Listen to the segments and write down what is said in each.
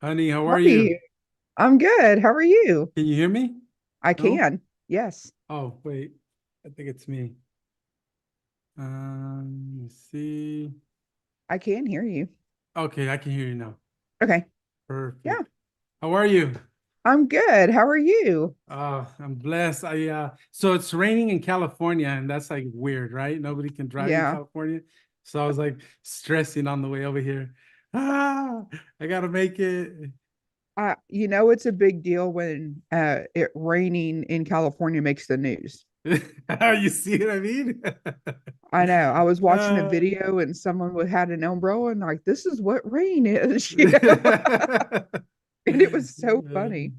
Honey, how How are are you? you? I'm good. How are you? Can you hear me? I No? can. Yes, Oh, wait. I think it's me. Let's see. I can hear you. Okay, I can hear you now. Okay. Yeah, Perfect. How are you? I'm good. How are you? I'm blessed. So it's raining in California, and that's like weird, right? Nobody can drive in Yeah. California. So I was like stressing on the way over here. Ah, I gotta make it. It's a big deal when it raining in California makes the news. You see what I mean? I know. I was watching a Uh, video and someone had an umbrella and like, this is what rain is, you know? And it was so funny.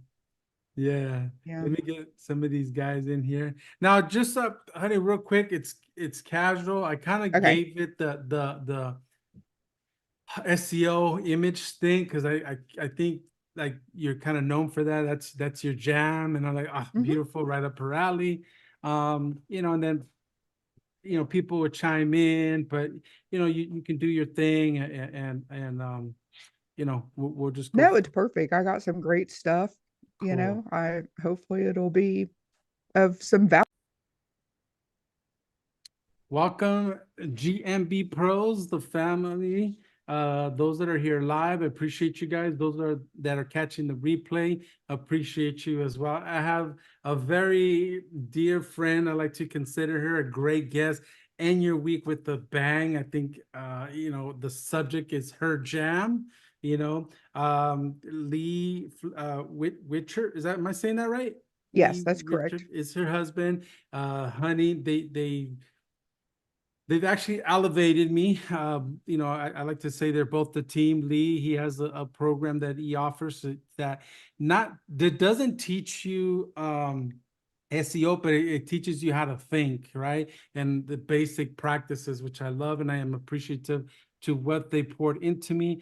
Yeah. Yeah. Let me get some of these guys in here. Now, just honey, real quick, it's casual. I kind of Okay. gave it the SEO image thing because I think like you're kind of known for that. That's your jam. And I'm like, ah, Hmm. beautiful, right up her alley. And then people would chime in, but you can do your thing and we'll just go. No, it's perfect. I got some great stuff. Cool. I hopefully it'll be of some value. Welcome, GMB pros, the family. Those that are here live, I appreciate you guys. Those that are catching the replay, appreciate you as well. I have a very dear friend. I like to consider her a great guest. End your week with a bang. I think the subject is her jam. Lee Witcher. Is that, am I saying that right? Yes, Lee that's Richard correct. is her husband. Honey, they've actually elevated me. I like to say they're both the team. Lee, he has a program that he offers that doesn't teach you SEO, but it teaches you how to think, right? And the basic practices, which I love, and I am appreciative to what they poured into me.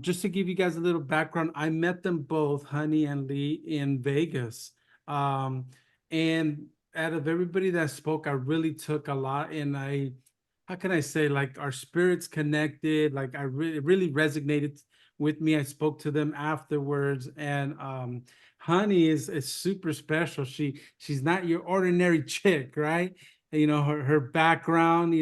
Just to give you guys a little background, I met them both, Honey and Lee, in Vegas. Um, and out of everybody that spoke, I really took a lot, and how can I say, like our spirits connected, like it really resonated with me. I spoke to them afterwards, and Honey is super special. She's not your ordinary chick, right? Her background,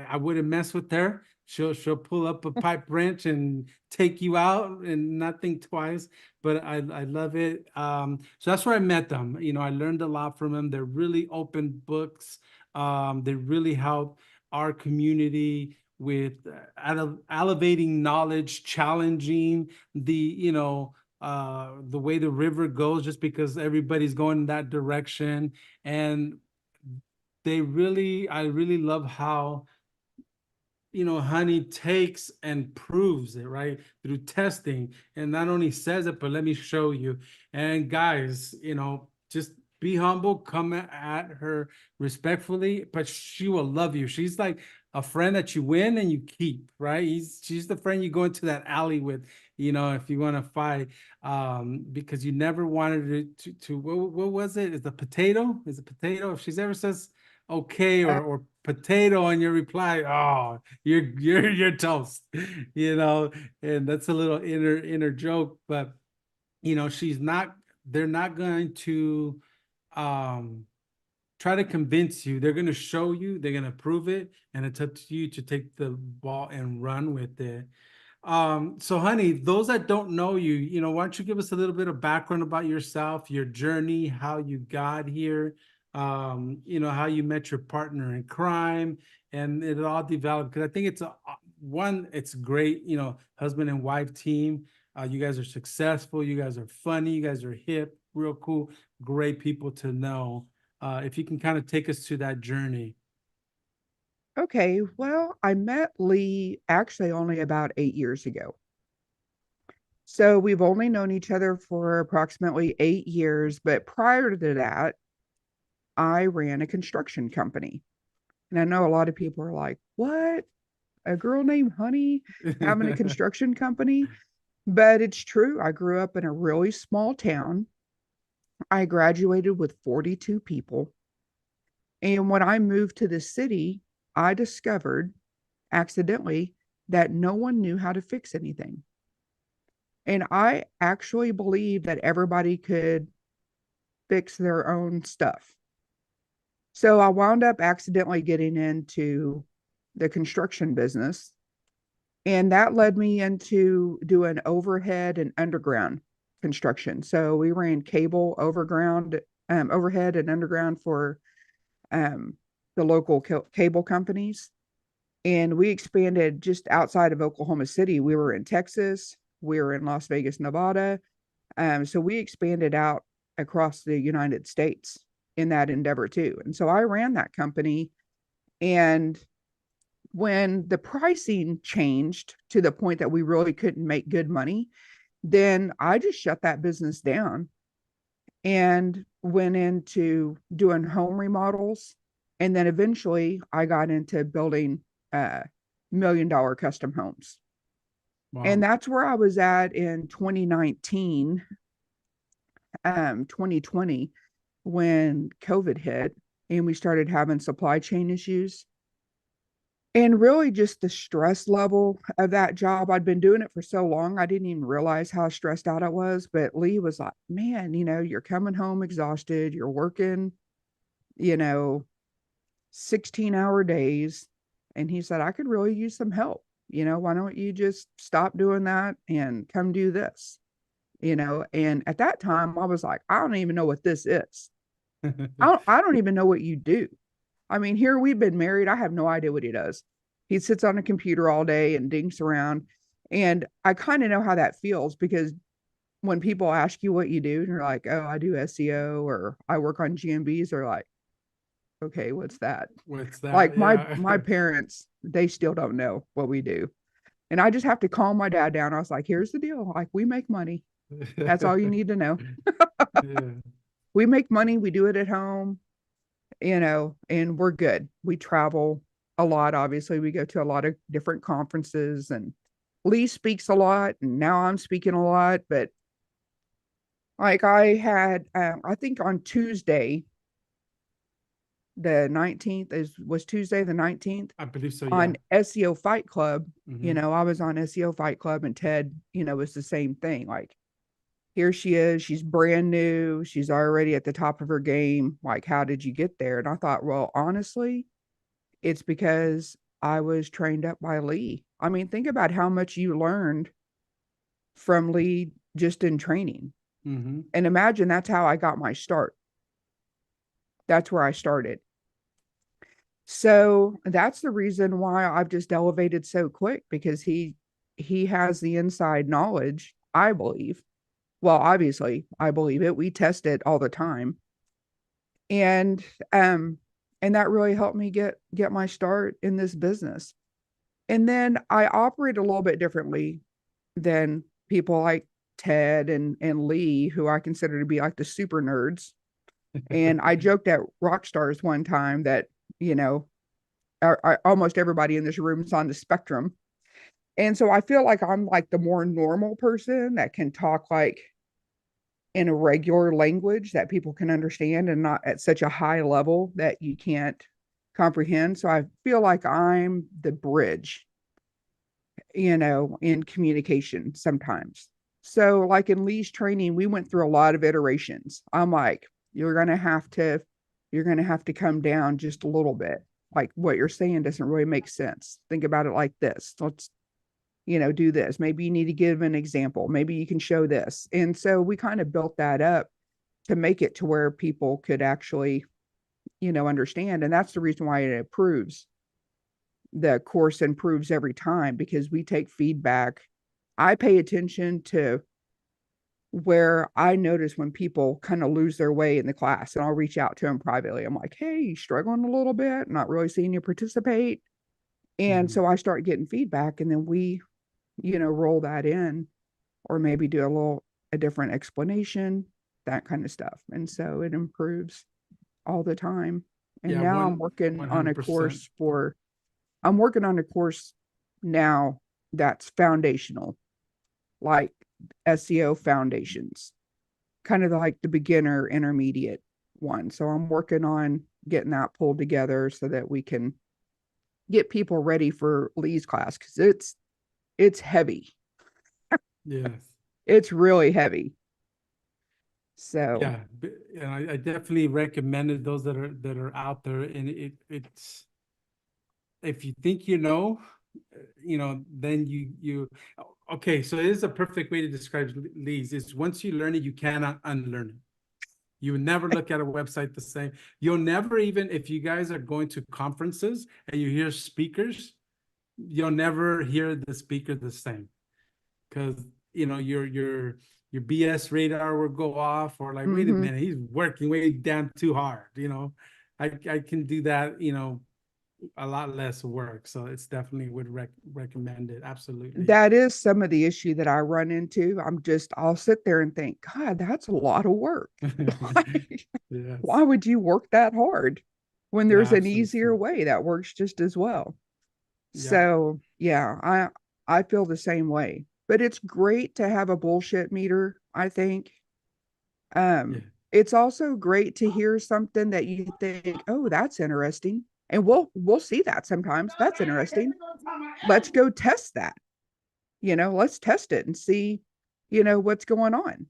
I wouldn't mess with her. She'll pull up a pipe wrench and take you out and not think twice. But I love it. So that's where I met them. I learned a lot from them. They're really open books. They really help our community with elevating knowledge, challenging the way the river goes, just because everybody's going in that direction. And I really love how Honey takes and proves it, right? Through testing. And not only says it, but let me show you. And guys, just be humble, come at her respectfully, but she will love you. She's like a friend that you win and you keep, right? She's the friend you go into that alley with, if you want to fight. Because you never wanted to what was it? Is the potato? Is it potato? If she's ever says okay or potato on your reply, oh, you're toast, you know, and that's a little inner joke, but she's not. They're not going to um try to convince you. They're going to show you. They're going to prove it, and it's up to you to take the ball and run with it. So honey, those that don't know you, why don't you give us a little bit of background about yourself, your journey, how you got here, how you met your partner in crime, and it all developed. Because I think it's great, husband and wife team. You guys are successful, you guys are funny, you guys are hip, real cool, great people to know. If you can kind of take us to that journey. Okay, well, I met Lee actually only about 8 years ago. So we've only known each other for approximately 8 years, but prior to that, I ran a construction company. And I know a lot of people are like, what? A girl named Honey having a construction company? But it's true. I grew up in a really small town. I graduated with 42 people. And when I moved to the city, I discovered accidentally that no one knew how to fix anything. And I actually believe that everybody could fix their own stuff. So I wound up accidentally getting into the construction business. And that led me into doing overhead and underground construction. So we ran cable overhead and underground for um, the local cable companies. And we expanded just outside of Oklahoma City. We were in Texas, we were in Las Vegas, Nevada. So we expanded out across the United States in that endeavor too. And so I ran that company. And when the pricing changed to the point that we really couldn't make good money, then I just shut that business down and went into doing home remodels. And then eventually I got into building $1 million custom homes. And Wow. that's where I was at in 2019, 2020, when COVID hit and we started having supply chain issues. And really just the stress level of that job. I'd been doing it for so long, I didn't even realize how stressed out I was. But Lee was like, man, you're coming home exhausted, you're working, you know, 16-hour days. And he said, I could really use some help. Why don't you just stop doing that and come do this? And at that time I was like, I don't even know what this is. I don't even know what you do. I mean, here we've been married. I have no idea what he does. He sits on a computer all day and dinks around. And I kind of know how that feels because when people ask you what you do, and you're like, oh, I do SEO or I work on GMBs, they're like, okay, what's that? What's that? Like my Yeah. my parents, they still don't know what we do. And I just have to calm my dad down. I was like, here's the deal. Like, we make money. That's all you need to know. Yeah. We make money, we do it at home, and we're good. We travel a lot. Obviously, we go to a lot of different conferences, and Lee speaks a lot, and now I'm speaking a lot. But like I had, I think on Tuesday, the 19th was Tuesday the 19th I believe so, yeah. on SEO Fight Club. Hmm. I was on SEO Fight Club, and Ted, was the same thing. Like, here she is, she's brand new, she's already at the top of her game. Like, how did you get there? And I thought, well, honestly, it's because I was trained up by Lee. I mean, think about how much you learned from Lee just in training. Hmm. And imagine that's how I got my start. That's where I started. So that's the reason why I've just elevated so quick, because he has the inside knowledge, I believe. Well, obviously, I believe it. We test it all the time. And um and that really helped me get my start in this business. And then I operate a little bit differently than people like Ted and Lee, who I consider to be like the super nerds. And I joked at Rockstars one time that, you know, almost everybody in this room is on the spectrum. And so I feel like I'm like the more normal person that can talk like in a regular language that people can understand and not at such a high level that you can't comprehend. So I feel like I'm the bridge, in communication sometimes. So like in Lee's training, we went through a lot of iterations. I'm like, you're going to have to you're going to have to come down just a little bit. Like, what you're saying doesn't really make sense. Think about it like this. Let's, do this. Maybe you need to give an example. Maybe you can show this. And so we kind of built that up to make it to where people could actually, understand. And that's the reason why it improves. The course improves every time because we take feedback. I pay attention to where I notice when people kind of lose their way in the class, and I'll reach out to them privately. I'm like, hey, you struggling a little bit, not really seeing you participate. And Hmm. so I start getting feedback, and then we, roll that in, or maybe do a different explanation, that kind of stuff. And so it improves all the time. And Yeah, now one 100%. I'm working on a course now that's foundational, like SEO foundations, kind of like the beginner intermediate one. So I'm working on getting that pulled together so that we can get people ready for Lee's class, because it's heavy. Yes. It's really heavy. So, Yeah, and I definitely recommended those that are out there, and it's if you think then okay. So it is a perfect way to describe leads. Is once you learn it, you cannot unlearn it. You would never look at a website the same. You'll never even, if you guys are going to conferences and you hear speakers, you'll never hear the speaker the same. Because your BS radar will go off, or like, wait a mhm. minute, he's working way damn too hard. I can do that, a lot less work. So it's definitely would recommend it. Absolutely. That is some of the issue that I run into. I'll sit there and think, God, that's a lot of work. Like, Yes. why would you work that hard when Yeah, there's an easier absolutely. way that works just as well? Yep. So yeah, I feel the same way. But it's great to have a bullshit meter, I think. Yeah. It's also great to hear something that you think, oh, that's interesting. And we'll see that sometimes. That's interesting. Let's go test that. Let's test it and see, what's going on.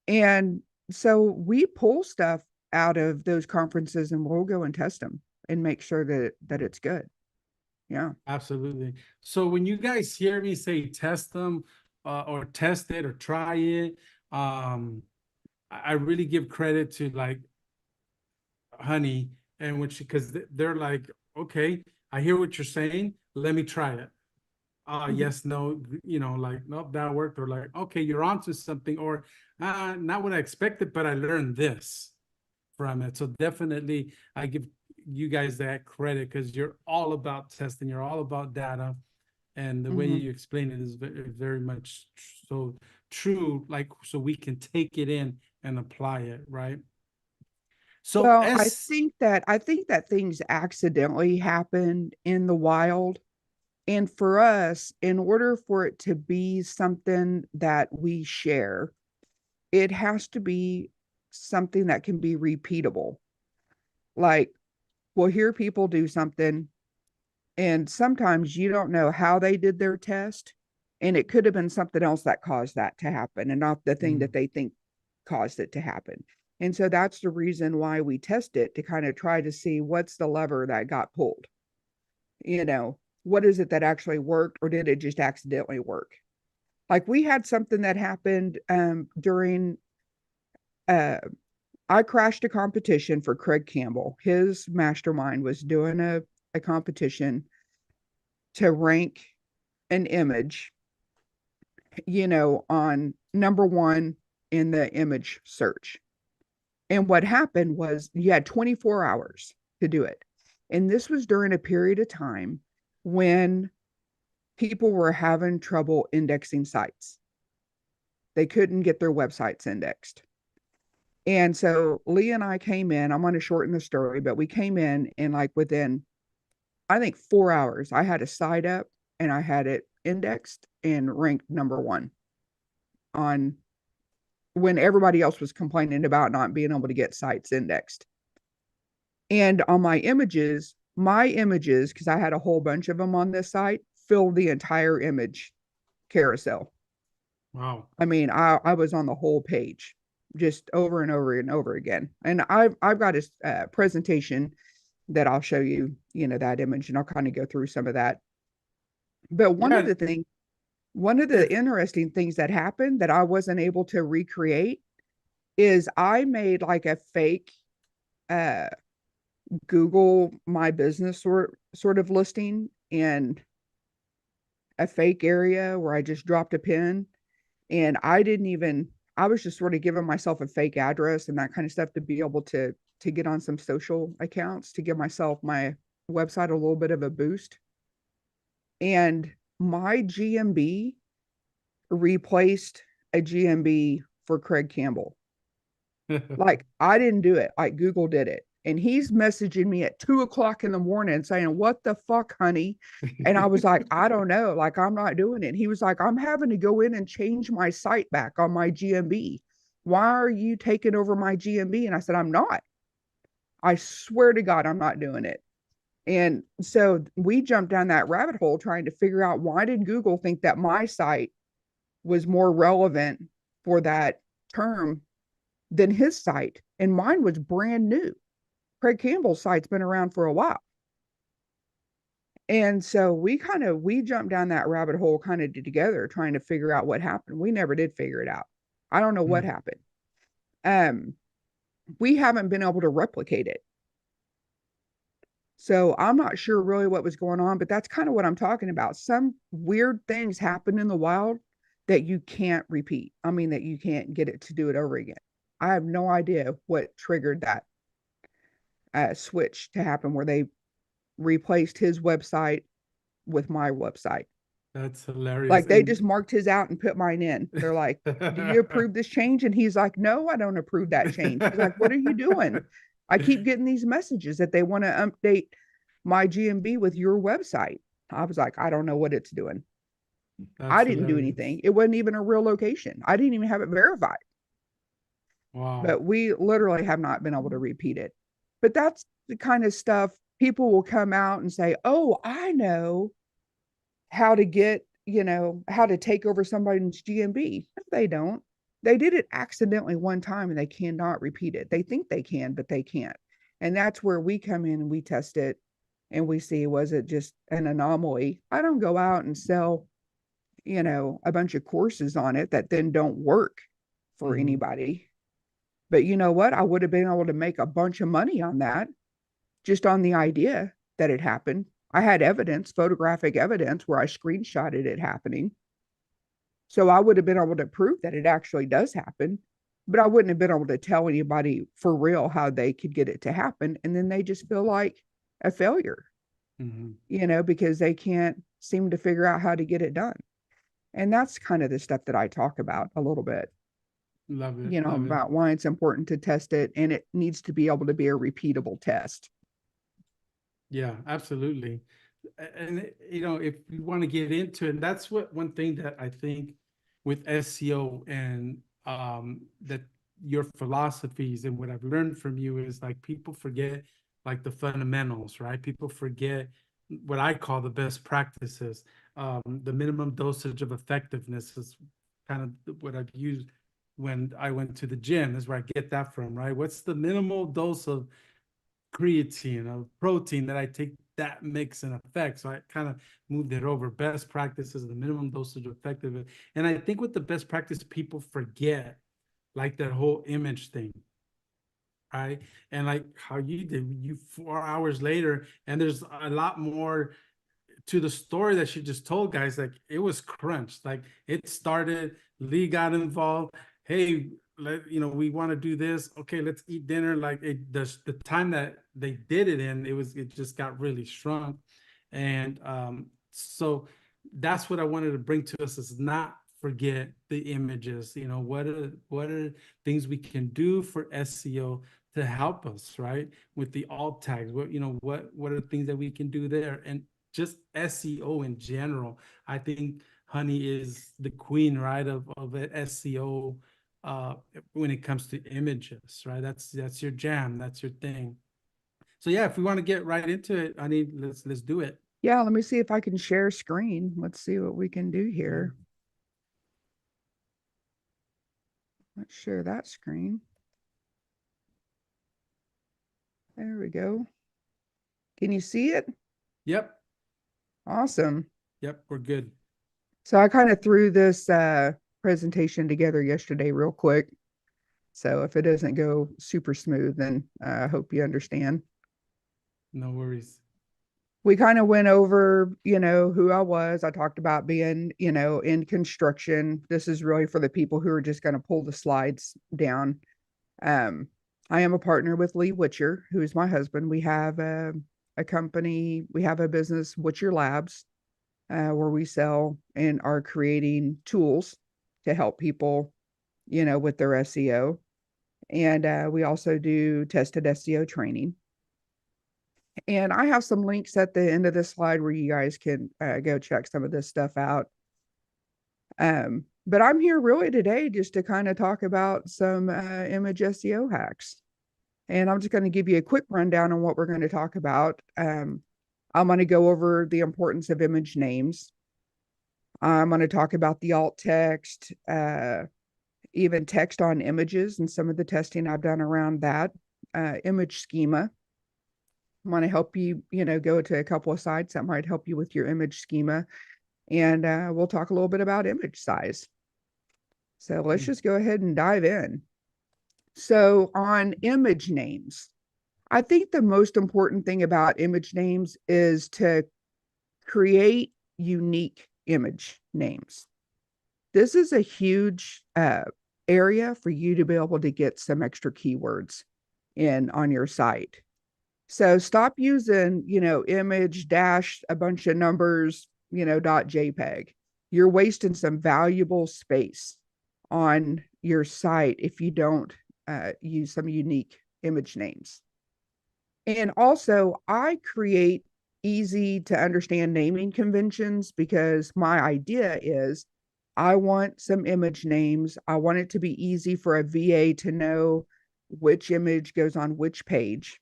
And so we pull stuff out of those conferences and we'll go and test them and make sure that it's good. Yeah. Absolutely. So when you guys hear me say test them, or test it or try it, I really give credit to like Honey, and when she, because they're like, okay, I hear what you're saying. Let me try it. Mhm. Yes, no, like, nope, that worked, or like, okay, you're onto something, or not what I expected, but I learned this from it. So definitely, I give you guys that credit because you're all about testing, you're all about data, and the way Mhm. you explain it is very, very much so true. Like, so we can take it in and apply it, right? So Well, I S, think that I think that things accidentally happen in the wild. And for us, in order for it to be something that we share, it has to be something that can be repeatable. Like we'll hear people do something, and sometimes you don't know how they did their test. And it could have been something else that caused that to happen and not the thing that mm, they think caused it to happen. And so that's the reason why we test it to kind of try to see what's the lever that got pulled. You know, what is it that actually worked, or did it just accidentally work? Like we had something that happened during uh I crashed a competition for Craig Campbell. His mastermind was doing a competition to rank an image, on number one in the image search. And what happened was you had 24 hours to do it. And this was during a period of time when people were having trouble indexing sites. They couldn't get their websites indexed. And so Lee and I came in. I'm going to shorten the story, but we came in and like within, I think, 4 hours, I had a site up and I had it indexed and ranked number one on when everybody else was complaining about not being able to get sites indexed. And on my images, because I had a whole bunch of them on this site, filled the entire image carousel. wow. I mean, I was on the whole page just over and over and over again. And I've got a presentation that I'll show you, that image, and I'll kind of go through some of that. But Yeah, one of the it, interesting things that happened that I wasn't able to recreate is I made like a fake uh Google My Business sort of listing in a fake area where I just dropped a pin, and I was just sort of giving myself a fake address and that kind of stuff to be able to get on some social accounts to give myself my website a little bit of a boost. And my GMB replaced a GMB for Craig Campbell. Like I didn't do it, like Google did it. And he's messaging me at 2 o'clock in the morning saying, "What the fuck, honey?" And I was like, "I don't know. Like, I'm not doing it." And he was like, "I'm having to go in and change my site back on my GMB. Why are you taking over my GMB?" And I said, "I'm not. I swear to God, I'm not doing it." And so we jumped down that rabbit hole trying to figure out, why did Google think that my site was more relevant for that term than his site. And mine was brand new. Craig Campbell's site's been around for a while. And so we jumped down that rabbit hole kind of together trying to figure out what happened. We never did figure it out. I don't know what Mm. happened. Um, we haven't been able to replicate it. So I'm not sure really what was going on, but that's kind of what I'm talking about. Some weird things happen in the wild that you can't repeat. I mean, that you can't get it to do it over again. I have no idea what triggered that switch to happen where they replaced his website with my website. That's hilarious. Like they just And marked his out and put mine in. They're like, "Do you approve this change?" And he's like, "No, I don't approve that change." He's like, "What are you doing? I keep getting these messages that they want to update my GMB with your website." I was like, "I don't know what it's doing. I That's didn't do hilarious. anything. It wasn't even a real location. I didn't even have it verified." Wow. But we literally have not been able to repeat it. But that's the kind of stuff people will come out and say, "Oh, I know how to get, how to take over somebody's GMB." No, they don't. They did it accidentally one time and they cannot repeat it. They think they can, but they can't. And that's where we come in and we test it and we see, was it just an anomaly? I don't go out and sell, a bunch of courses on it that then don't work for Mhm. anybody. But you know what? I would have been able to make a bunch of money on that just on the idea that it happened. I had evidence, photographic evidence, where I screenshotted it happening. So I would have been able to prove that it actually does happen, but I wouldn't have been able to tell anybody for real how they could get it to happen. And then they just feel like a failure, Mhm. because they can't seem to figure out how to get it done. And that's kind of the stuff that I talk about a little bit, Love it. Love it. about why it's important to test it and it needs to be able to be a repeatable test. Yeah, absolutely. And if we want to get into it, and that's what one thing that I think with SEO and that your philosophies and what I've learned from you is like people forget like the fundamentals, right? People forget what I call the best practices. The minimum dosage of effectiveness is kind of what I've used when I went to the gym, is where I get that from, right? What's the minimal dose of creatine of protein that I take that mix in effect? So I kind of moved it over. Best practices, the minimum dosage effective. And I think with the best practice, people forget like that whole image thing, right? And like how you did, you 4 hours later, and there's a lot more to the story that she just told, guys. Like it was crunched. Like it started, Lee got involved. Hey, we want to do this. Okay, let's eat dinner. Like the time that they did it in, it just got really shrunk. And so that's what I wanted to bring to us, is not forget the images. What are things we can do for SEO to help us, right? With the alt tags. What are things that we can do there? And just SEO in general. I think Honey is the queen, right, of SEO when it comes to images, right? That's your jam, that's your thing. So yeah, if we want to get right into it, Honey, let's do it. Yeah, let me see if I can share screen. Let's see what we can do Yeah. here. Let's share that screen. There we go. Can you see it? Yep. Awesome. Yep. We're good. So I kind of threw this presentation together yesterday real quick. So if it doesn't go super smooth, then I hope you understand. No worries. We kind of went over, who I was. I talked about being, in construction. This is really for the people who are just going to pull the slides down. Um, I am a partner with Lee Witcher, who is my husband. We have a company, we have a business, Witcher Labs, where we sell and are creating tools to help people, with their SEO. And we also do tested SEO training. And I have some links at the end of this slide where you guys can go check some of this stuff out. But I'm here really today just to kind of talk about some image SEO hacks. And I'm just going to give you a quick rundown on what we're going to talk about. I'm going to go over the importance of image names. I'm going to talk about the alt text, even text on images and some of the testing I've done around that, image schema. I want to help you, go to a couple of sites that might help you with your image schema. And we'll talk a little bit about image size. So let's just go ahead and dive in. So on image names, I think the most important thing about image names is to create unique image names. This is a huge area for you to be able to get some extra keywords in on your site. So stop using, image dash a bunch of numbers, .jpg. You're wasting some valuable space on your site if you don't use some unique image names. And also, I create easy to understand naming conventions because my idea is I want some image names. I want it to be easy for a VA to know which image goes on which page.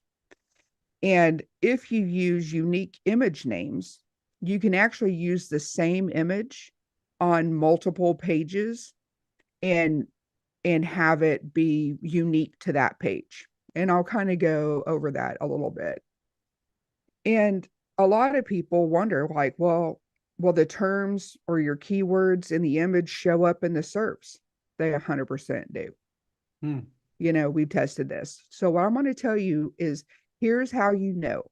And if you use unique image names, you can actually use the same image on multiple pages and have it be unique to that page. And I'll kind of go over that a little bit. And a lot of people wonder, like, well, will the terms or your keywords in the image show up in the SERPs? They 100% do. Hmm. We've tested this. So what I'm going to tell you is here's how you know.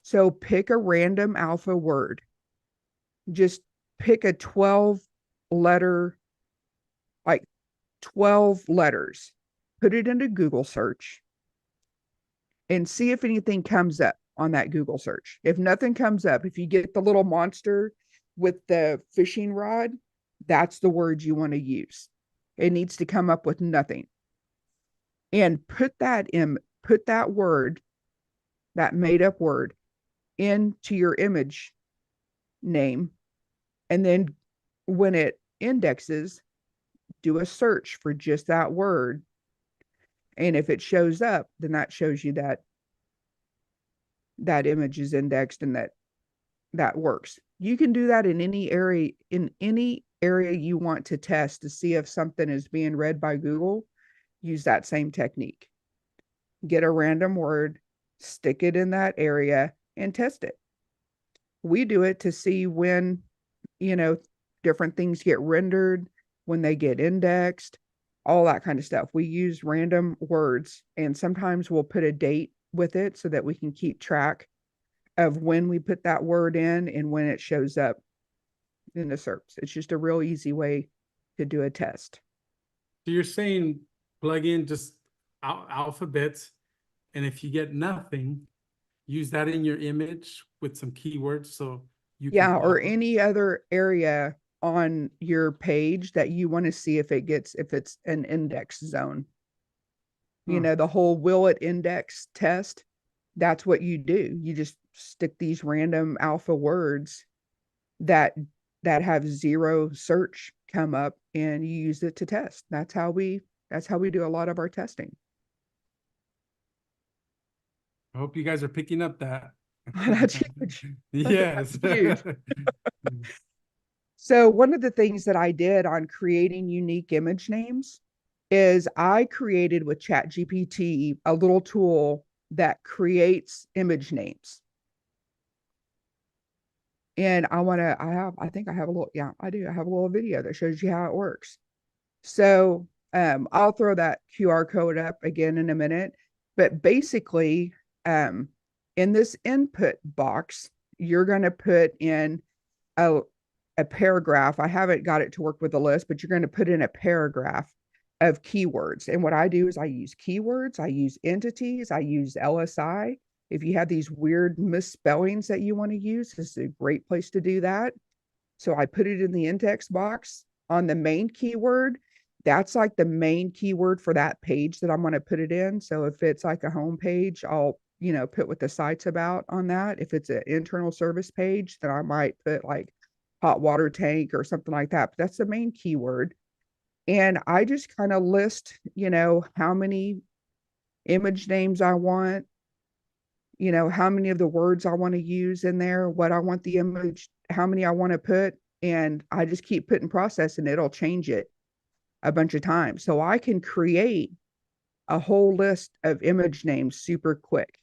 So pick a random alpha word. Just pick a 12 letter, like 12 letters, put it into Google search and see if anything comes up on that Google search. If nothing comes up, if you get the little monster with the fishing rod, that's the word you want to use. It needs to come up with nothing. And put that word, that made up word, into your image name. And then when it indexes, do a search for just that word. And if it shows up, then that shows you that that image is indexed and that works. You can do that in any area you want to test to see if something is being read by Google. Use that same technique. Get a random word, stick it in that area, and test it. We do it to see when, different things get rendered, when they get indexed, all that kind of stuff. We use random words, and sometimes we'll put a date with it so that we can keep track of when we put that word in and when it shows up in the SERPs. It's just a real easy way to do a test. So you're saying plug in just alphabets, and if you get nothing, use that in your image with some keywords so you can Yeah, or pop up. any other area on your page that you want to see if it's an index zone. The whole will it index test, that's what you do. You just stick these random alpha words that have zero search come up and you use it to test. That's how we do a lot of our testing. I hope you guys are picking up that. That's huge. Yes. That's huge. So one of the things that I did on creating unique image names is I created with ChatGPT a little tool that creates image names. And I think I have a little, yeah, I do. I have a little video that shows you how it works. So I'll throw that QR code up again in a minute. But basically, in this input box, you're going to put in a, a paragraph. I haven't got it to work with a list, but you're going to put in a paragraph of keywords. And what I do is I use keywords, I use entities, I use LSI. If you have these weird misspellings that you want to use, this is a great place to do that. So I put it in the index box on the main keyword. That's like the main keyword for that page that I'm going to put it in. So if it's like a home page, I'll, put what the site's about on that. If it's an internal service page, then I might put like hot water tank or something like that. But that's the main keyword. And I just kind of list, how many image names I want, how many of the words I want to use in there, what I want the image, how many I want to put. and I just keep putting process and it'll change it a bunch of times. So I can create a whole list of image names super quick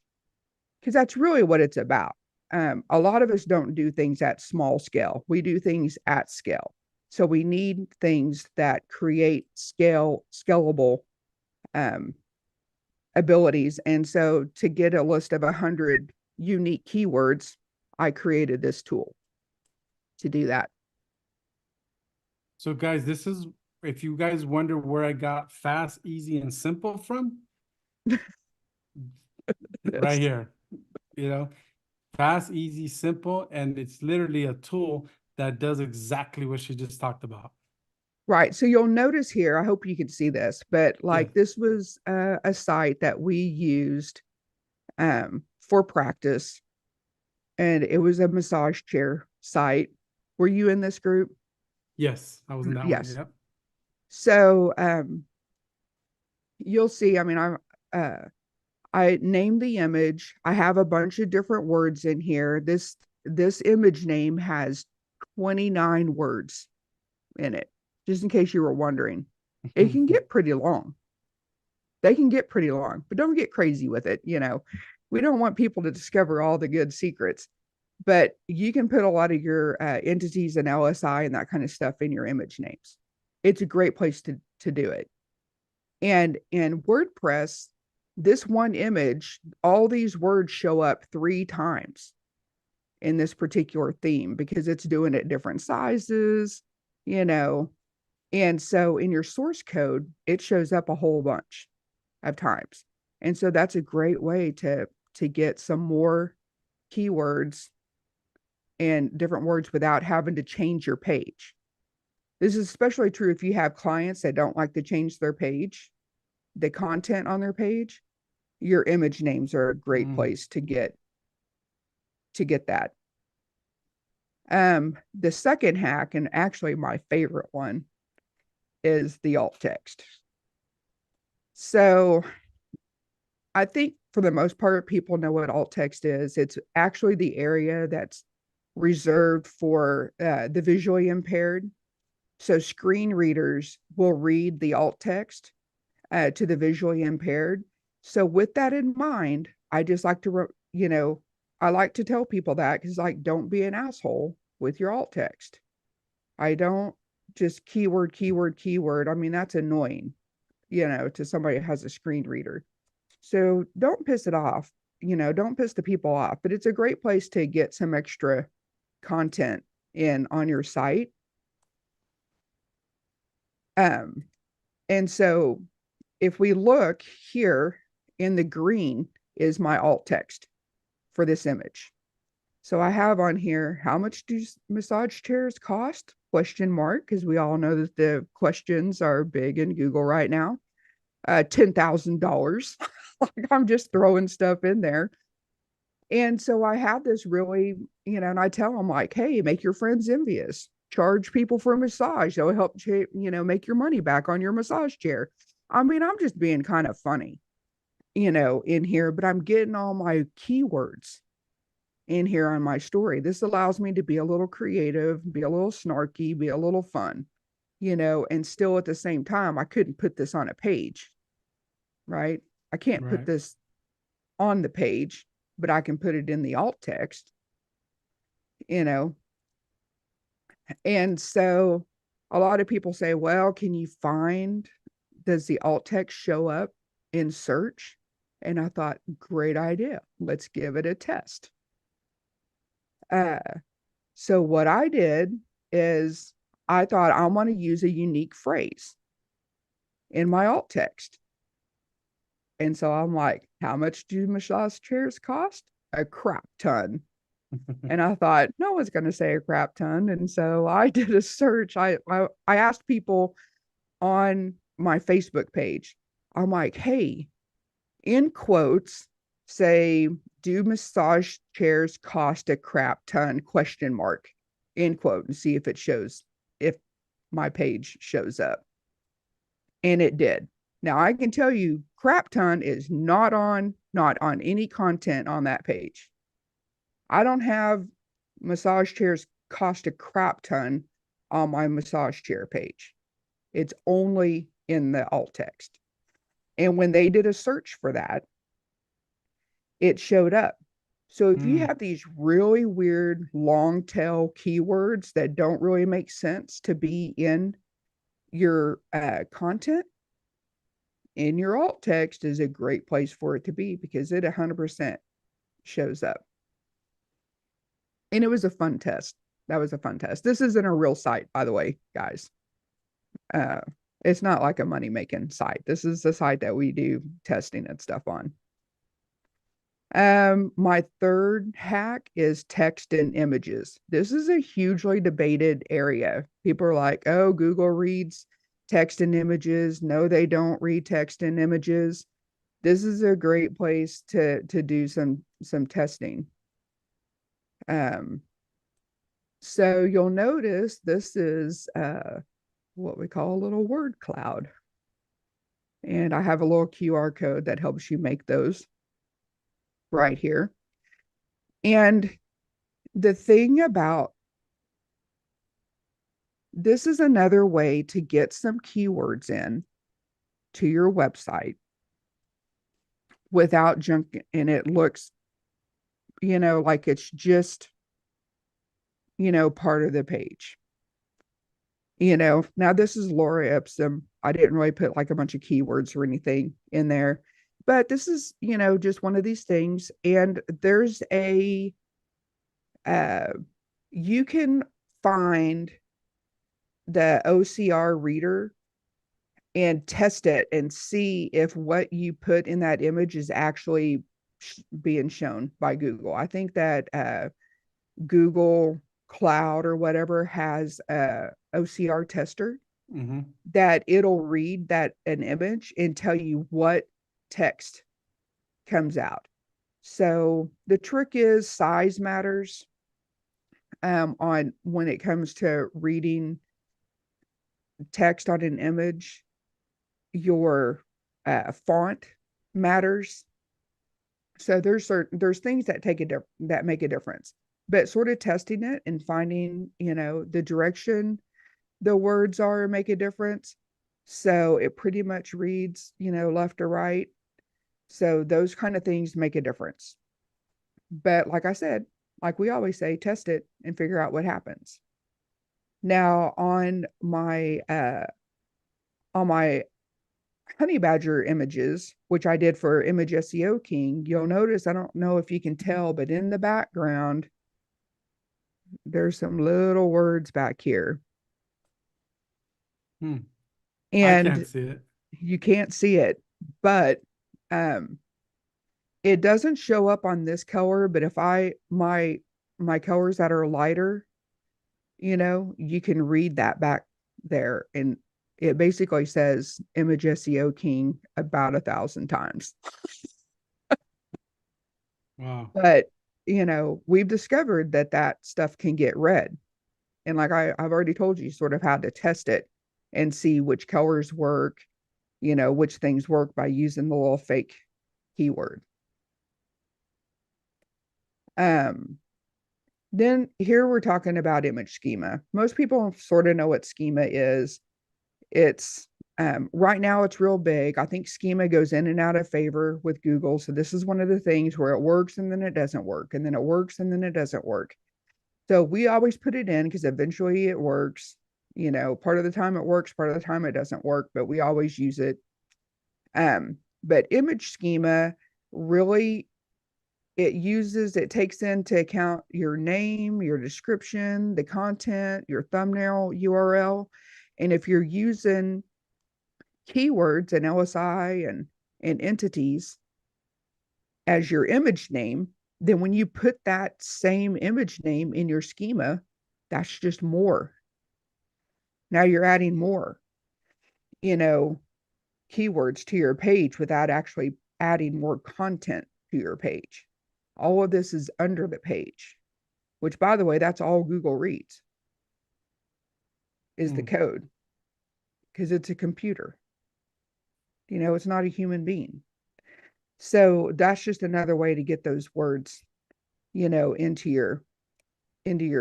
because that's really what it's about. A lot of us don't do things at small scale. We do things at scale. So we need things that create scalable um, abilities. And so to get a list of 100 unique keywords, I created this tool to do that. So guys, this is, if you guys wonder where I got fast, easy, and simple from, right here, you know, fast, easy, simple, and it's literally a tool that does exactly what she just talked about. Right. So you'll notice here, I hope you can see this, but Yeah. like this was a site that we used for practice, and it was a massage chair site. Were you in this group? Yes, I was in that one. Yes. Yep. So you'll see, I mean, I named the image. I have a bunch of different words in here. This image name has 29 words in it, just in case you were wondering. It can get pretty long. They can get pretty long, but don't get crazy with it. We don't want people to discover all the good secrets, but you can put a lot of your entities and LSI and that kind of stuff in your image names. It's a great place to do it. And in WordPress, this one image, all these words show up 3 times in this particular theme because it's doing it different sizes, you know. And so in your source code, it shows up a whole bunch of times. And so that's a great way to get some more keywords and different words without having to change your page. This is especially true if you have clients that don't like to change their page, the content on their page. Your image names are a great place to get that. The second hack, and actually my favorite one, is the alt text. So I think for the most part, people know what alt text is. It's actually the area that's reserved for the visually impaired. So screen readers will read the alt text to the visually impaired. So with that in mind, I just like to, I like to tell people that because like, don't be an asshole with your alt text. I don't just keyword, keyword, keyword. I mean, that's annoying, to somebody who has a screen reader. So don't piss it off, don't piss the people off, but it's a great place to get some extra content in on your site. And so if we look here in the green is my alt text for this image. So I have on here, how much do massage chairs cost? Question mark, because we all know that the questions are big in Google right now. $10,000. Like I'm just throwing stuff in there. And so I have this really, and I tell them like, hey, make your friends envious. Charge people for a massage. They'll help, make your money back on your massage chair. I mean, I'm just being kind of funny, in here, but I'm getting all my keywords in here on my story. This allows me to be a little creative, be a little snarky, be a little fun, and still at the same time, I couldn't put this on a page, right? I can't put this on the page, but I can put it in the alt text, And so a lot of people say, well, does the alt text show up in search? And I thought, great idea. Let's give it a test. So what I did is I thought I want to use a unique phrase in my alt text. And so I'm like, how much do massage chairs cost? A crap ton. And I thought, no one's going to say a crap ton. And so I did a search. I asked people on my Facebook page, I'm like, hey, in quotes, say, do massage chairs cost a crap ton? Question mark, end quote, and see if my page shows up. And it did. Now I can tell you crap ton is not on any content on that page. I don't have massage chairs cost a crap ton on my massage chair page. It's only in the alt text. And when they did a search for that, it showed up. So if you Mm, have these really weird long tail keywords that don't really make sense to be in your content, in your alt text is a great place for it to be because it 100% shows up. And it was a fun test. That was a fun test. This isn't a real site, by the way, guys. Uh, it's not like a money making site. This is the site that we do testing and stuff on. My third hack is text and images. This is a hugely debated area. People are like, oh, Google reads text and images. No, they don't read text and images. This is a great place to do some testing. Um, so you'll notice this is what we call a little word cloud. And I have a little QR code that helps you make those right here. And the thing about this is another way to get some keywords in to your website without junk, and it looks, like it's just, part of the page. Now this is Laura Epsom. I didn't really put like a bunch of keywords or anything in there, but this is, just one of these things. And there's uh, you can find the OCR reader and test it and see if what you put in that image is actually being shown by Google. I think that Google Cloud or whatever has a OCR tester mm-hmm. that it'll read that an image and tell you what text comes out. So the trick is size matters on when it comes to reading text on an image. Your font matters. So there's things that that make a difference. But sort of testing it and finding, the direction the words are make a difference. So it pretty much reads, left or right. So those kind of things make a difference. But like I said, like we always say, test it and figure out what happens. Now on my honey badger images, which I did for Image SEO King, you'll notice, I don't know if you can tell, but in the background, there's some little words back here. I can't And see it. you can't see it, but it doesn't show up on this color. But if my colors that are lighter, you can read that back there. And it basically says Image SEO King about 1,000 times. Wow. But, we've discovered that stuff can get read. And like I've already told you sort of how to test it and see which colors work, which things work by using the little fake keyword. Then here we're talking about image schema. Most people sort of know what schema is. It's right now it's real big. I think schema goes in and out of favor with Google. So this is one of the things where it works and then it doesn't work, and then it works and then it doesn't work. So we always put it in because eventually it works. Part of the time it works, part of the time it doesn't work, but we always use it. But image schema really it takes into account your name, your description, the content, your thumbnail URL. And if you're using keywords and LSI and entities as your image name, then when you put that same image name in your schema, that's just more. Now you're adding more, keywords to your page without actually adding more content to your page. All of this is under the page, which, by the way, that's all Google reads is the code because it's a computer. It's not a human being. So that's just another way to get those words, into your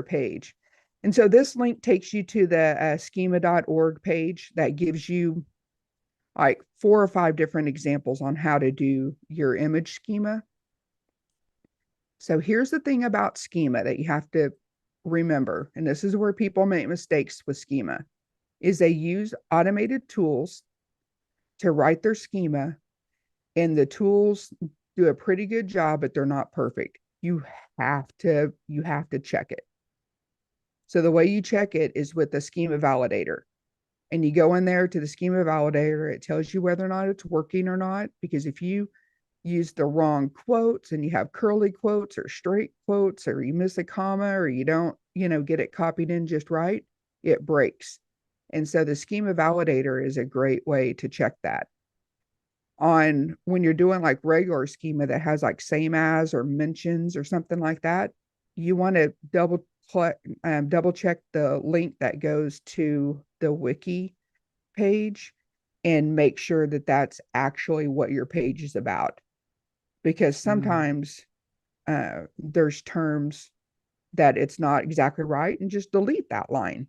page. And so this link takes you to the schema.org page that gives you like 4 or 5 different examples on how to do your image schema. So here's the thing about schema that you have to remember, and this is where people make mistakes with schema, is they use automated tools to write their schema, and the tools do a pretty good job, but they're not perfect. You have to check it. So the way you check it is with the schema validator. And you go in there to the schema validator, it tells you whether or not it's working or not. Because if you use the wrong quotes and you have curly quotes or straight quotes, or you miss a comma, or you don't, get it copied in just right, it breaks. And so the schema validator is a great way to check that. On when you're doing like regular schema that has like same as or mentions or something like that, you want to double check the link that goes to the wiki page and make sure that that's actually what your page is about. Because Mm, sometimes there's terms that it's not exactly right, and just delete that line,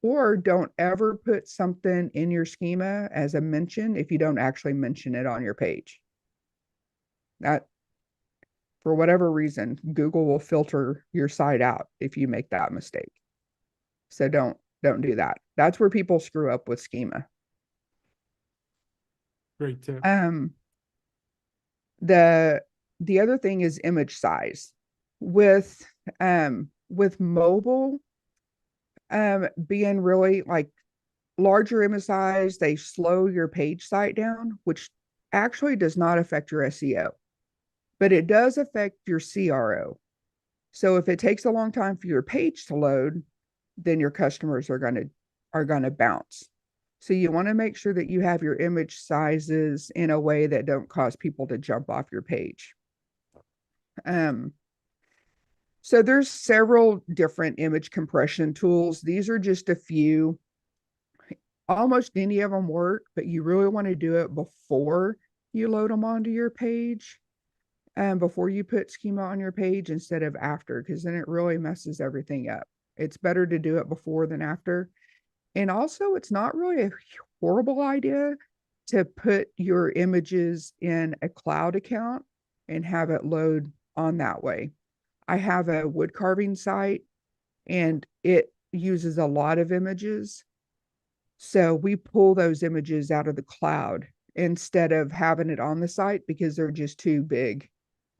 or don't ever put something in your schema as a mention if you don't actually mention it on your page. That, for whatever reason, Google will filter your site out if you make that mistake. So don't do that. That's where people screw up with schema. great tip. Um, the the other thing is image size. With mobile being really like larger image size, they slow your page site down, which actually does not affect your SEO, but it does affect your CRO. So if it takes a long time for your page to load, then your customers are going to bounce. So you want to make sure that you have your image sizes in a way that don't cause people to jump off your page. Um, so there's several different image compression tools. These are just a few. Almost any of them work, but you really want to do it before you load them onto your page, and before you put schema on your page instead of after, because then it really messes everything up. It's better to do it before than after. And also, it's not really a horrible idea to put your images in a cloud account and have it load on that way. I have a wood carving site, and it uses a lot of images. So we pull those images out of the cloud instead of having it on the site because they're just too big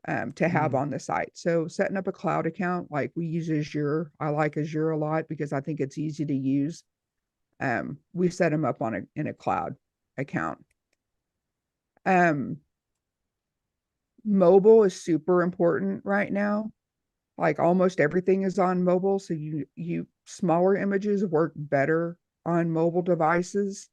to have Mm, on the site. So setting up a cloud account, like we use Azure. I like Azure a lot because I think it's easy to use. We set them up in a cloud account. Um, Mobile is super important right now. Like almost everything is on mobile, so you smaller images work better on mobile devices,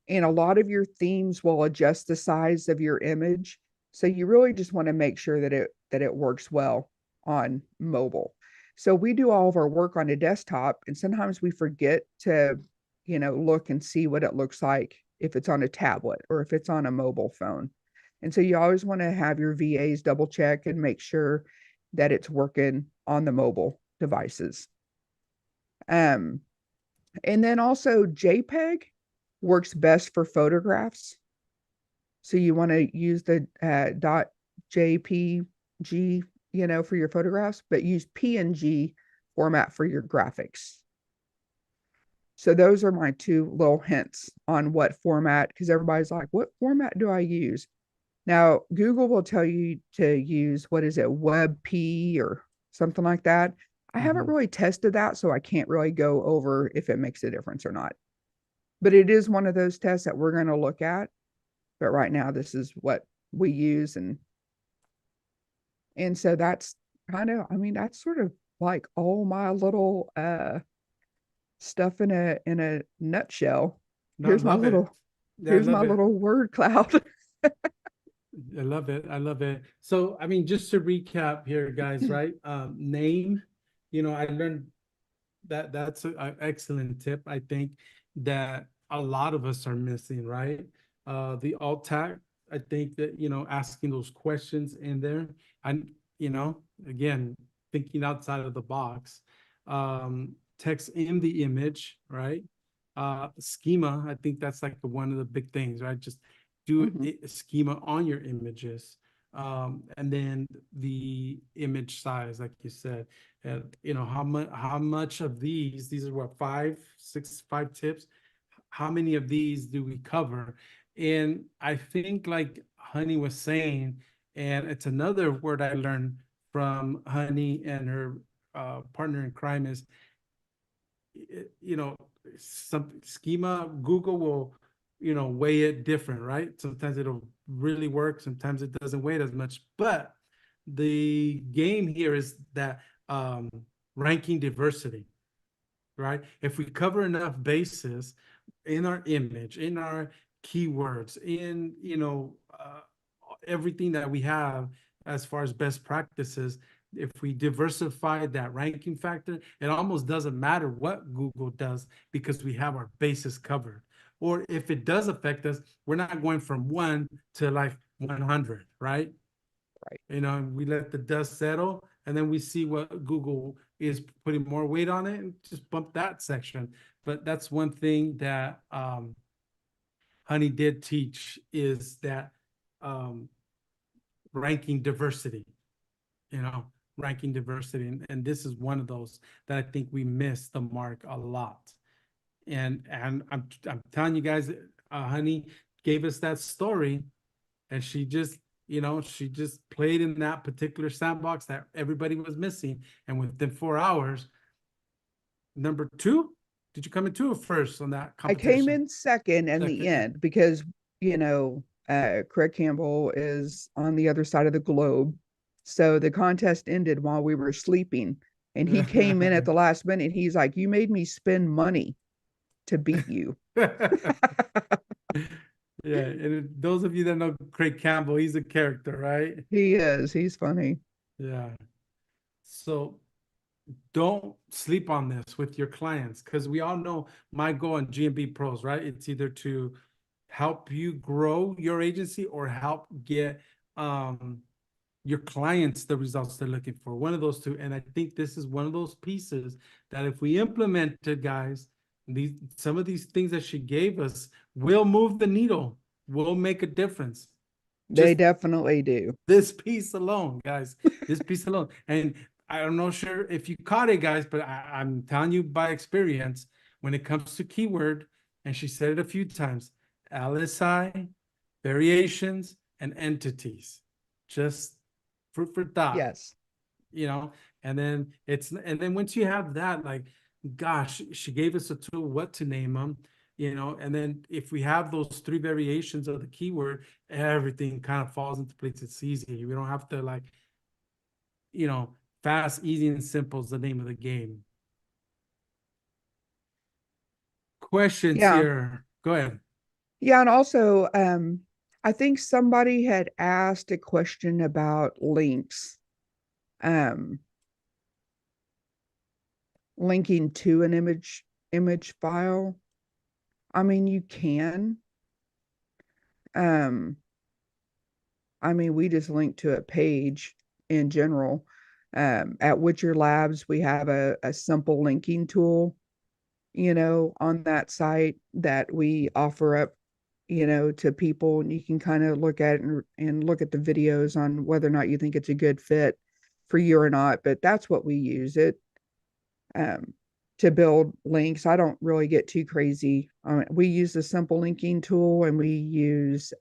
and a lot of your themes will adjust the size of your image. So you really just want to make sure that it works well on mobile. So we do all of our work on a desktop, and sometimes we forget to, look and see what it looks like if it's on a tablet or if it's on a mobile phone. And so you always want to have your VAs double check and make sure that it's working on the mobile devices. Um, and then also JPEG works best for photographs. So you want to use the .jpg, for your photographs, but use PNG format for your graphics. So those are my two little hints on what format, because everybody's like, what format do I use? Now, Google will tell you to use, what is it, WebP or something like that. I haven't mhm. really tested that, so I can't really go over if it makes a difference or not. But it is one of those tests that we're going to look at. But right now, this is what we use, and so that's that's sort of like all my little stuff in a nutshell. No, I Here's my love it. little Yeah, I here's my love it. little word cloud. I love it. I love it. So, I mean, just to recap here, guys, right? Name, I learned that that's an excellent tip. I think that a lot of us are missing, right? The alt tag, I think that, asking those questions in there and, again, thinking outside of the box. text in the image, right? Schema, I think that's like one of the big things, right? Just do a schema on your images. And then the image size, like you said, you know, how much of these are what, 5 tips? How many of these do we cover? And I think like Honey was saying, and it's another word I learned from Honey and her partner in crime is, you know, some schema, Google will, you know, weigh it different, right? Sometimes it'll really work, sometimes it doesn't weigh it as much. But the game here is that ranking diversity, right? If we cover enough bases in our image, in our keywords, in, you know, everything that we have as far as best practices, if we diversify that ranking factor, it almost doesn't matter what Google does because we have our bases covered. Or if it does affect us, we're not going from 1 to like 100, right? Right. You know, we let the dust settle and then we see what Google is putting more weight on it and just bump that section. But that's one thing that Honey did teach is that um, ranking diversity, you know, ranking diversity. And this is one of those that I think we miss the mark a lot. And I'm telling you guys, Honey gave us that story and she just, you know, she just played in that particular sandbox that everybody was missing. And within 4 hours, number two, did you come in two or first on that I came competition? in second in the Second, yeah. end because, Craig Campbell is on the other side of the globe. So the contest ended while we were sleeping. And he came in at the last minute. He's like, "You made me spend money to beat you." Yeah, and those of you that know Craig Campbell, he's a character, right? He is. He's funny. Yeah. So don't sleep on this with your clients because we all know my goal in GMB Pros, right? It's either to help you grow your agency or help get your clients the results they're looking for. One of those two. And I think this is one of those pieces that if we implemented, guys, these some of these things that she gave us will move the needle, will make a difference. They Just definitely do. this piece alone, guys, this piece alone. And I'm not sure if you caught it, guys, but I'm telling you by experience, when it comes to keyword, and she said it a few times, LSI, variations, and entities. Just food for thought, Yes. you know, and then once you have that, like, gosh, she gave us a tool what to name them, you know, and then if we have those three variations of the keyword, everything kind of falls into place. It's easy. We don't have to like, you know, fast, easy, and simple is the name of the game. Questions Yeah. here. Go ahead. Yeah. And also, I think somebody had asked a question about links, um, linking to an image file. I mean, you can. Um, I mean, we just link to a page in general. At Witcher Labs, we have a simple linking tool, on that site that we offer up, to people. And you can kind of look at it and look at the videos on whether or not you think it's a good fit for you or not. But that's what we use it um, to build links. I don't really get too crazy. We use the simple linking tool and we use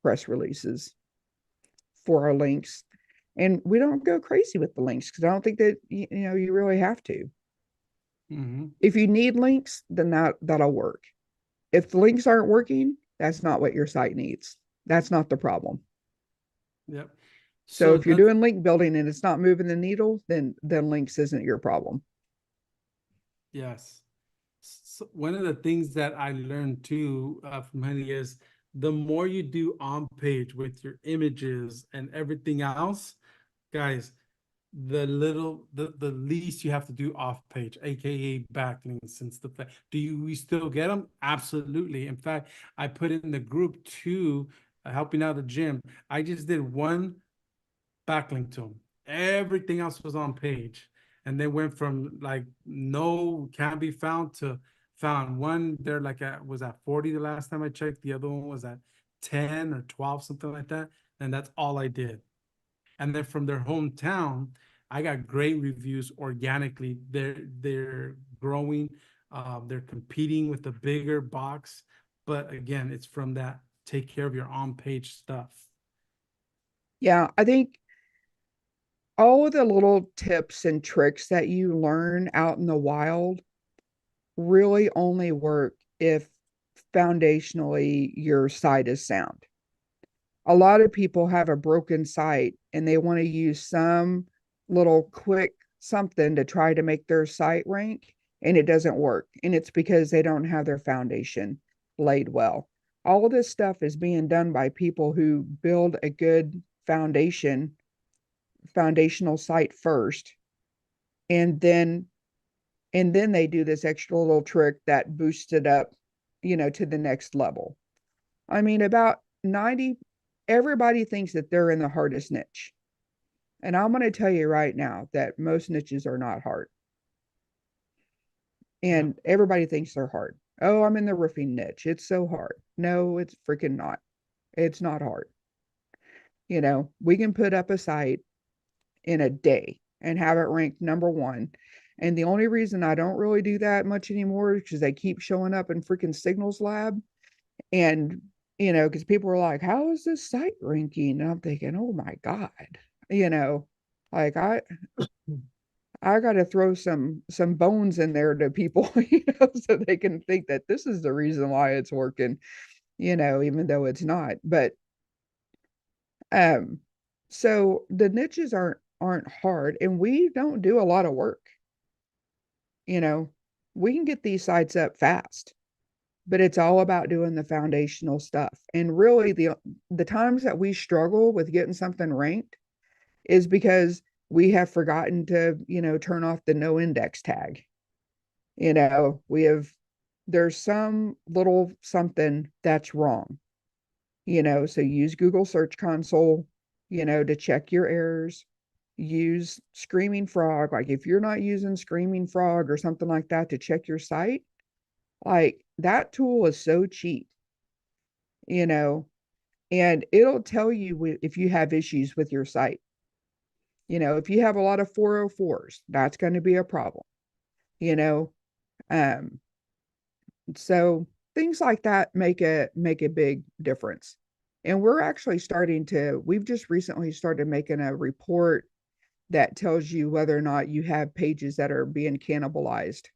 press releases for our links. And we don't go crazy with the links because I don't think that you really have to. Mm-hmm. If you need links, then that'll work. If the links aren't working, that's not what your site needs. That's not the problem. Yep. So So if you're that's doing link building and it's not moving the needle, then links isn't your problem. yes. So one of the things that I learned too from Honey is the more you do on page with your images and everything else, guys, the least you have to do off page, aka backlinks since the fact. We still get them? Absolutely. In fact, I put in the group too, helping out the gym. I just did one backlink to them. Everything else was on page. and they went from like no can be found to found. One they're like at was at 40 the last time I checked. The other one was at 10 or 12, something like that. And that's all I did. And then from their hometown, I got great reviews organically. They're growing, they're competing with the bigger box, but again, it's from that take care of your on page stuff. Yeah, I think all of the little tips and tricks that you learn out in the wild really only work if foundationally your site is sound. A lot of people have a broken site and they want to use some little quick something to try to make their site rank, and it doesn't work. And it's because they don't have their foundation laid well. All of this stuff is being done by people who build a good foundational site first, and then they do this extra little trick that boosts it up, to the next level. I mean, about 90 everybody thinks that they're in the hardest niche. And I'm going to tell you right now that most niches are not hard. Yeah. And everybody thinks they're hard. Oh, I'm in the roofing niche. It's so hard. No, it's freaking not. It's not hard. We can put up a site in a day and have it ranked number one. And the only reason I don't really do that much anymore is because they keep showing up in freaking Signals Lab. And, because people are like, how is this site ranking? And I'm thinking, oh my God, you know, like I got to throw some bones in there to people, so they can think that this is the reason why it's working, even though it's not. But um, so the niches aren't hard, and we don't do a lot of work. You know, we can get these sites up fast, but it's all about doing the foundational stuff. And really, the times that we struggle with getting something ranked is because we have forgotten to, turn off the no index tag. We have, there's some little something that's wrong, so use Google Search Console, to check your errors. Use Screaming Frog. Like if you're not using Screaming Frog or something like that to check your site, like that tool is so cheap, you know, and it'll tell you if you have issues with your site. If you have a lot of 404s, that's going to be a problem, you know. Um, so things like that make a big difference. And we've just recently started making a report that tells you whether or not you have pages that are being cannibalized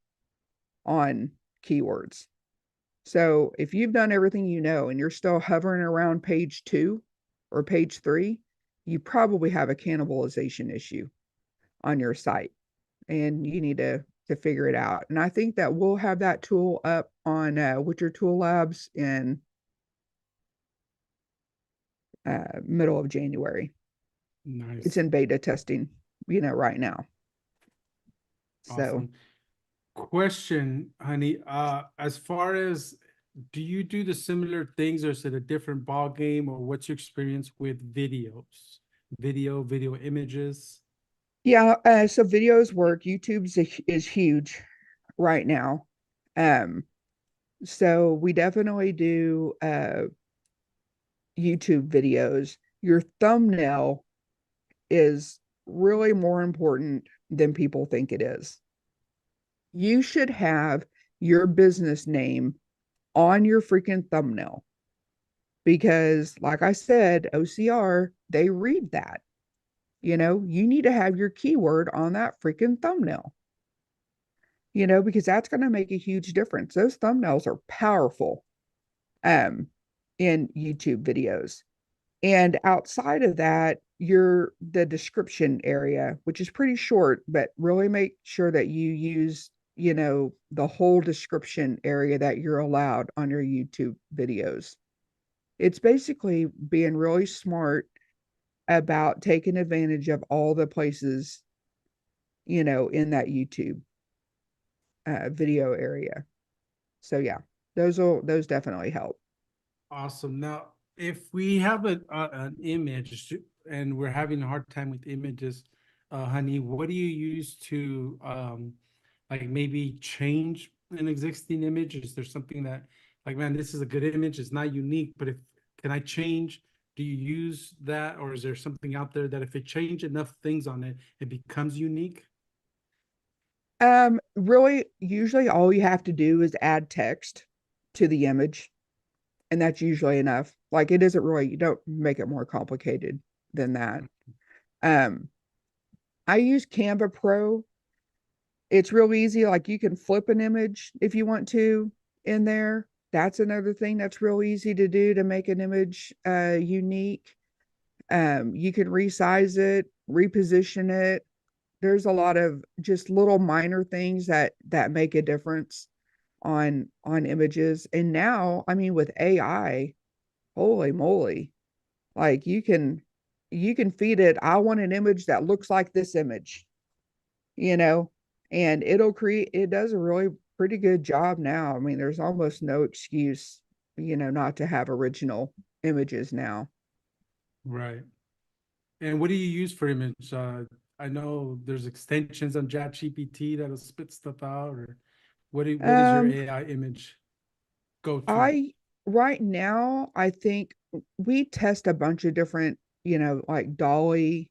on keywords. So if you've done everything and you're still hovering around page 2 or page 3, you probably have a cannibalization issue on your site, and you need to figure it out. And I think that we'll have that tool up on Witcher Tool Labs in middle of January. It's Nice. in beta testing, right now. So Awesome. Question, honey. As far as do you do the similar things or is it a different ball game or what's your experience with videos? Video images? yeah, so videos work. Is huge right now. Um, so we definitely do YouTube videos. Your thumbnail is really more important than people think it is. You should have your business name on your freaking thumbnail because, like I said, OCR, they read that. You need to have your keyword on that freaking thumbnail, because that's going to make a huge difference. Those thumbnails are powerful um, in YouTube videos. And outside of that, the description area, which is pretty short, but really make sure that you use, the whole description area that you're allowed on your YouTube videos. It's basically being really smart about taking advantage of all the places, in that YouTube video area. So yeah, those definitely help. Awesome. Now, if we have an image and we're having a hard time with images, honey, what do you use to like maybe change an existing image? Is there something that like, man, this is a good image, it's not unique, but if can I change? Do you use that, or is there something out there that if it change enough things on it, it becomes unique? Really, usually all you have to do is add text to the image, and that's usually enough. Like it isn't really, you don't make it more complicated than that. Um, I use Canva Pro. It's real easy. Like you can flip an image if you want to in there. That's another thing that's real easy to do to make an image unique. You can resize it, reposition it. There's a lot of just little minor things that make a difference on images. And now, I mean, with AI, holy moly, like you can feed it, I want an image that looks like this image, you know, and it does a really pretty good job now. I mean, there's almost no excuse, not to have original images now. Right. And what do you use for image? I know there's extensions on ChatGPT that'll spit stuff out, or what is your Um, AI image go to? I right now, I think we test a bunch of different, like Dolly.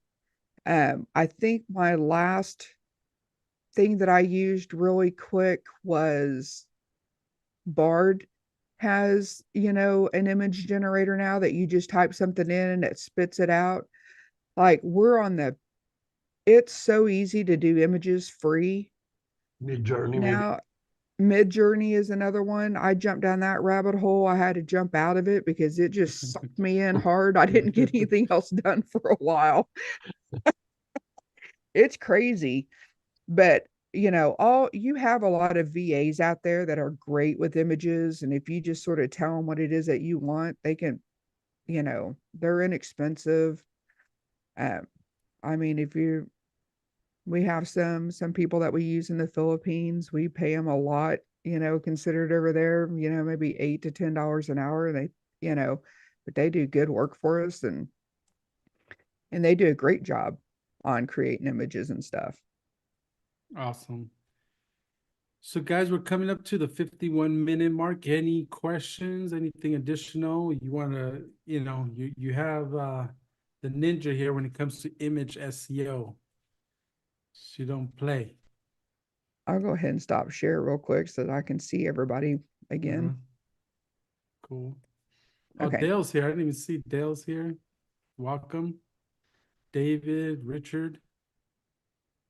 I think my last thing that I used really quick was Bard has, an image generator now that you just type something in and it spits it out. Like it's so easy to do images free Mid-journey, maybe. now. Mid Journey is another one. I jumped down that rabbit hole. I had to jump out of it because it just sucked me in hard. I didn't get anything else done for a while. It's crazy. But, all you have a lot of VAs out there that are great with images. And if you just sort of tell them what it is that you want, they can, they're inexpensive. Um, I mean, we have some people that we use in the Philippines. We pay them a lot, considered over there, maybe $8 to $10 an hour. You know, but they do good work for us, and they do a great job on creating images and stuff. Awesome. So guys, we're coming up to the 51-minute mark. Any questions, anything additional? You want to, you have the ninja here when it comes to image SEO. She don't play. I'll go ahead and stop share real quick so that I can see everybody Uh-huh. again. Cool. Oh, Okay. Dale's here. I didn't even see Dale's here. Welcome. David, Richard.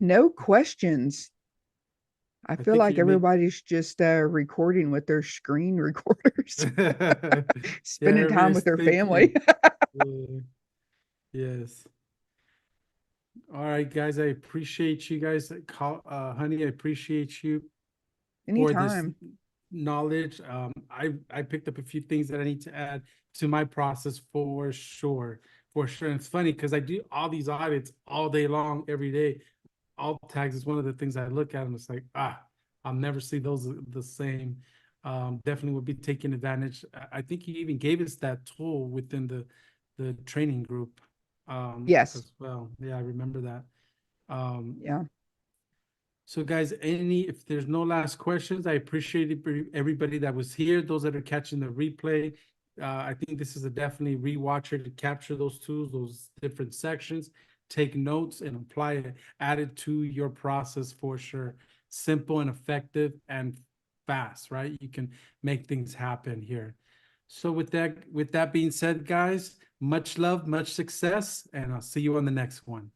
No questions. I I feel think like he made everybody's just recording with their screen recorders, yeah, spending time everybody's with their thinking. family. Yes. All right, guys. I appreciate you guys. Honey, I appreciate you for this Anytime. knowledge. I picked up a few things that I need to add to my process for sure. For sure. And it's funny because I do all these audits all day long, every day. Alt tags is one of the things I look at and it's like, I'll never see those the same. Definitely would be taking advantage. I think he even gave us that tool within the training group Yes. as well. Yeah, I remember that. Um, Yeah. so guys, if there's no last questions, I appreciate everybody that was here, those that are catching the replay. I think this is a definitely rewatcher to capture those tools, those different sections, take notes and apply it, add it to your process for sure. Simple and effective and fast, right? You can make things happen here. So with that being said, guys, much love, much success, and I'll see you on the next one.